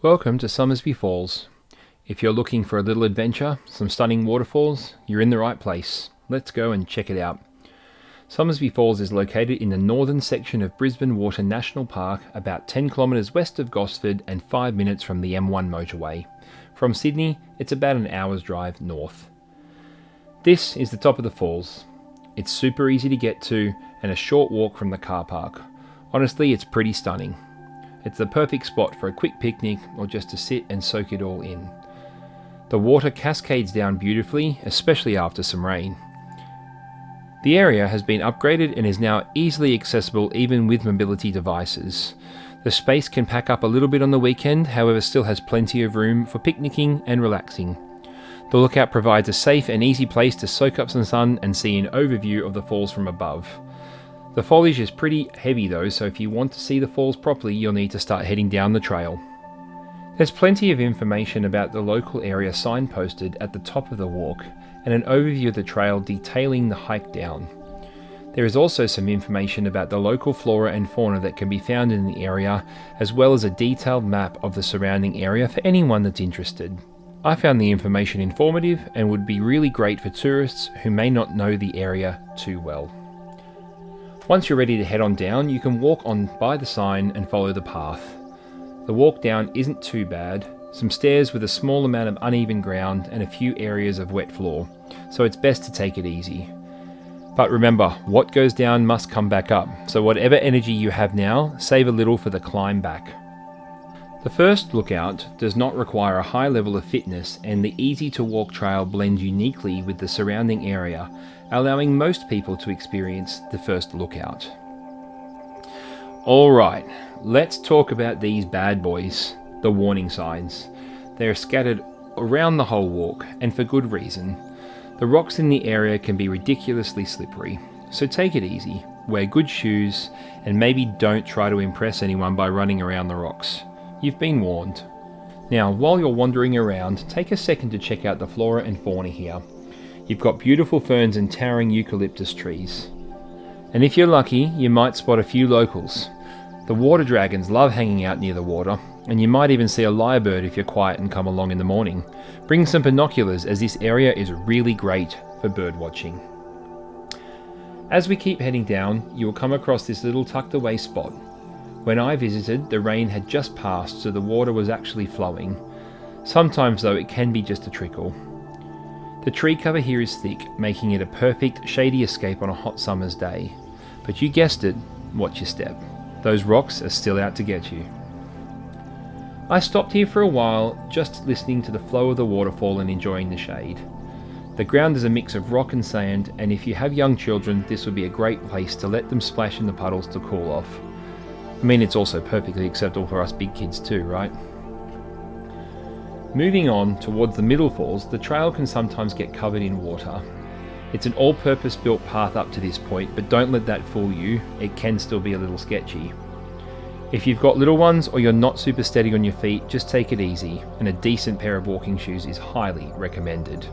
Welcome to Somersby Falls. If you're looking for a little adventure, some stunning waterfalls, you're in the right place. Let's go and check it out. Somersby Falls is located in the northern section of Brisbane Water National Park, about 10 kilometres west of Gosford and 5 minutes from the M1 motorway. From Sydney, it's about an hour's drive north. This is the top of the falls. It's super easy to get to and a short walk from the car park. Honestly, it's pretty stunning. It's the perfect spot for a quick picnic or just to sit and soak it all in. The water cascades down beautifully, especially after some rain. The area has been upgraded and is now easily accessible even with mobility devices. The space can pack up a little bit on the weekend, however still has plenty of room for picnicking and relaxing. The lookout provides a safe and easy place to soak up some sun and see an overview of the falls from above. The foliage is pretty heavy though, so if you want to see the falls properly, you'll need to start heading down the trail. There's plenty of information about the local area signposted at the top of the walk, and an overview of the trail detailing the hike down. There is also some information about the local flora and fauna that can be found in the area, as well as a detailed map of the surrounding area for anyone that's interested. I found the information informative and would be really great for tourists who may not know the area too well. Once you're ready to head on down, you can walk on by the sign and follow the path. The walk down isn't too bad, some stairs with a small amount of uneven ground and a few areas of wet floor, so it's best to take it easy. But remember, what goes down must come back up, so whatever energy you have now, save a little for the climb back. The first lookout does not require a high level of fitness, and the easy to walk trail blends uniquely with the surrounding area, allowing most people to experience the first lookout. Alright, let's talk about these bad boys, the warning signs. They are scattered around the whole walk, and for good reason. The rocks in the area can be ridiculously slippery, so take it easy, wear good shoes, and maybe don't try to impress anyone by running around the rocks. You've been warned. Now, while you're wandering around, take a second to check out the flora and fauna here. You've got beautiful ferns and towering eucalyptus trees. And if you're lucky, you might spot a few locals. The water dragons love hanging out near the water, and you might even see a lyrebird if you're quiet and come along in the morning. Bring some binoculars, as this area is really great for bird watching. As we keep heading down, you will come across this little tucked away spot. When I visited, the rain had just passed, so the water was actually flowing. Sometimes though, it can be just a trickle. The tree cover here is thick, making it a perfect shady escape on a hot summer's day. But you guessed it, watch your step. Those rocks are still out to get you. I stopped here for a while, just listening to the flow of the waterfall and enjoying the shade. The ground is a mix of rock and sand, and if you have young children, this would be a great place to let them splash in the puddles to cool off. I mean, it's also perfectly acceptable for us big kids too, right? Moving on towards the middle falls, the trail can sometimes get covered in water. It's an all-purpose built path up to this point, but don't let that fool you, it can still be a little sketchy. If you've got little ones or you're not super steady on your feet, just take it easy, and a decent pair of walking shoes is highly recommended.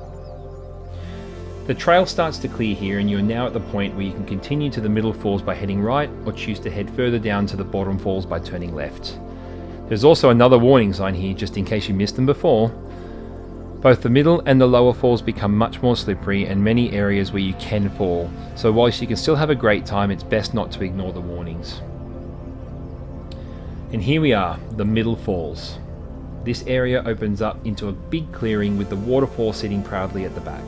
The trail starts to clear here, and you're now at the point where you can continue to the middle falls by heading right, or choose to head further down to the bottom falls by turning left. There's also another warning sign here, just in case you missed them before. Both the middle and the lower falls become much more slippery, and many areas where you can fall, so whilst you can still have a great time, it's best not to ignore the warnings. And here we are, the middle falls. This area opens up into a big clearing with the waterfall sitting proudly at the back.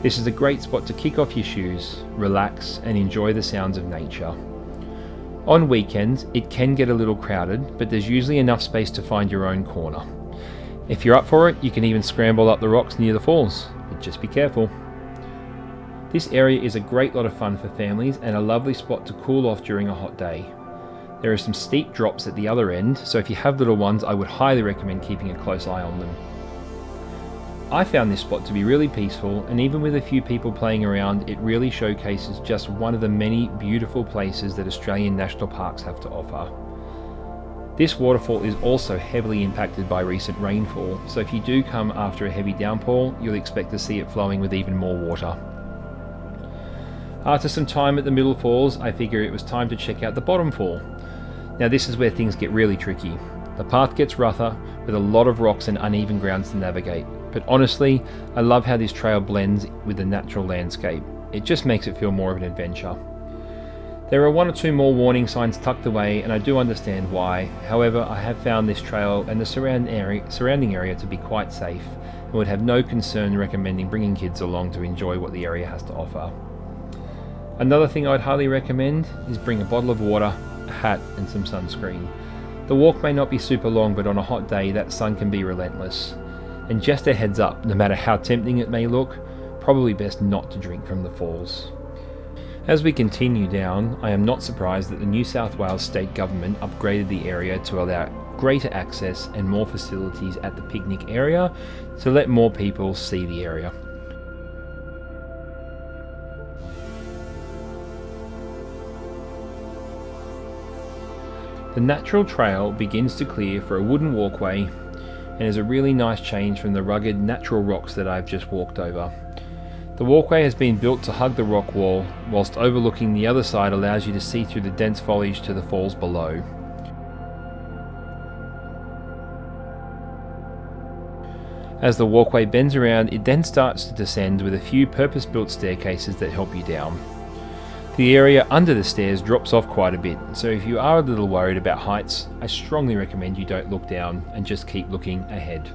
This is a great spot to kick off your shoes, relax, and enjoy the sounds of nature. On weekends, it can get a little crowded, but there's usually enough space to find your own corner. If you're up for it, you can even scramble up the rocks near the falls, but just be careful. This area is a great lot of fun for families and a lovely spot to cool off during a hot day. There are some steep drops at the other end, so if you have little ones, I would highly recommend keeping a close eye on them. I found this spot to be really peaceful, and even with a few people playing around, it really showcases just one of the many beautiful places that Australian national parks have to offer. This waterfall is also heavily impacted by recent rainfall, so if you do come after a heavy downpour, you'll expect to see it flowing with even more water. After some time at the middle falls, I figure it was time to check out the bottom fall. Now this is where things get really tricky. The path gets rougher, with a lot of rocks and uneven grounds to navigate. But honestly, I love how this trail blends with the natural landscape. It just makes it feel more of an adventure. There are 1 or 2 more warning signs tucked away, and I do understand why. However, I have found this trail and the surrounding area to be quite safe, and would have no concern recommending bringing kids along to enjoy what the area has to offer. Another thing I'd highly recommend is bring a bottle of water, a hat and some sunscreen. The walk may not be super long, but on a hot day that sun can be relentless. And just a heads up, no matter how tempting it may look, probably best not to drink from the falls. As we continue down, I am not surprised that the New South Wales state government upgraded the area to allow greater access and more facilities at the picnic area to let more people see the area. The natural trail begins to clear for a wooden walkway and is a really nice change from the rugged natural rocks that I've just walked over. The walkway has been built to hug the rock wall, whilst overlooking the other side allows you to see through the dense foliage to the falls below. As the walkway bends around, it then starts to descend with a few purpose-built staircases that help you down. The area under the stairs drops off quite a bit, so if you are a little worried about heights, I strongly recommend you don't look down and just keep looking ahead.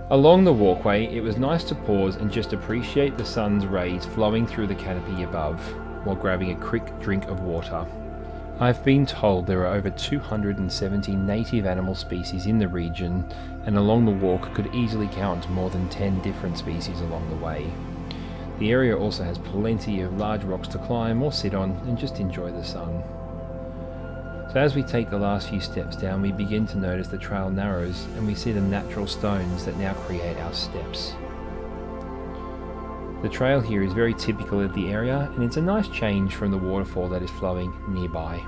Along the walkway, it was nice to pause and just appreciate the sun's rays flowing through the canopy above, while grabbing a quick drink of water. I've been told there are over 270 native animal species in the region, and along the walk could easily count more than 10 different species along the way. The area also has plenty of large rocks to climb or sit on and just enjoy the sun. So as we take the last few steps down, we begin to notice the trail narrows and we see the natural stones that now create our steps. The trail here is very typical of the area, and it's a nice change from the waterfall that is flowing nearby.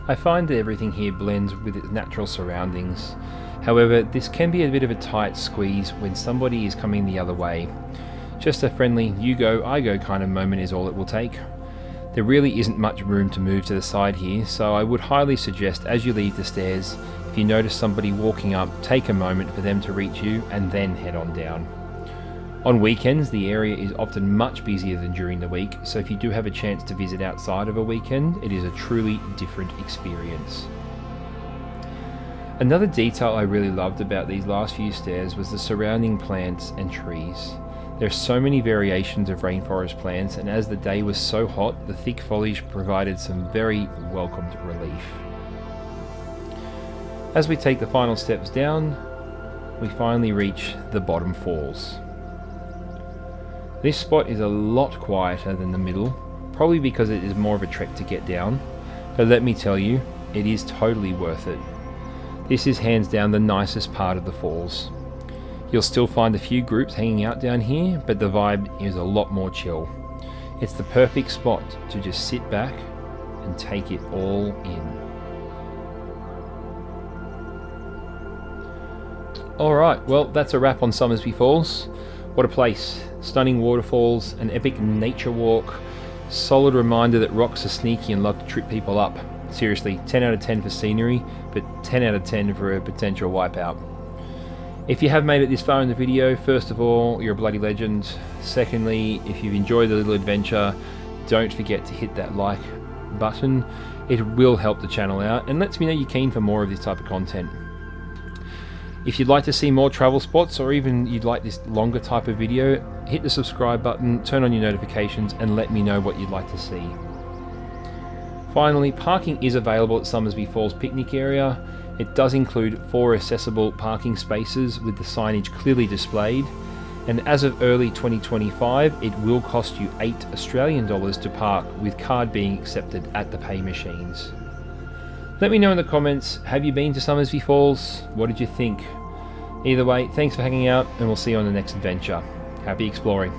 I find that everything here blends with its natural surroundings. However, this can be a bit of a tight squeeze when somebody is coming the other way. Just a friendly you go, I go kind of moment is all it will take. There really isn't much room to move to the side here, so I would highly suggest as you leave the stairs, if you notice somebody walking up, take a moment for them to reach you and then head on down. On weekends, the area is often much busier than during the week, so if you do have a chance to visit outside of a weekend, it is a truly different experience. Another detail I really loved about these last few stairs was the surrounding plants and trees. There are so many variations of rainforest plants, and as the day was so hot, the thick foliage provided some very welcomed relief. As we take the final steps down, we finally reach the bottom falls. This spot is a lot quieter than the middle, probably because it is more of a trek to get down, but let me tell you, it is totally worth it. This is hands down the nicest part of the falls. You'll still find a few groups hanging out down here, but the vibe is a lot more chill. It's the perfect spot to just sit back and take it all in. Alright, well that's a wrap on Somersby Falls. What a place. Stunning waterfalls, an epic nature walk, solid reminder that rocks are sneaky and love to trip people up. Seriously, 10 out of 10 for scenery, but 10 out of 10 for a potential wipeout. If you have made it this far in the video, first of all, you're a bloody legend. Secondly, if you've enjoyed the little adventure, don't forget to hit that like button. It will help the channel out and lets me know you're keen for more of this type of content. If you'd like to see more travel spots, or even you'd like this longer type of video, hit the subscribe button, turn on your notifications, and let me know what you'd like to see. Finally, parking is available at Somersby Falls picnic area. It does include 4 accessible parking spaces with the signage clearly displayed, and as of early 2025 it will cost you $8 Australian to park, with card being accepted at the pay machines. Let me know in the comments, have you been to Somersby Falls? What did you think? Either way, thanks for hanging out, and we'll see you on the next adventure. Happy exploring.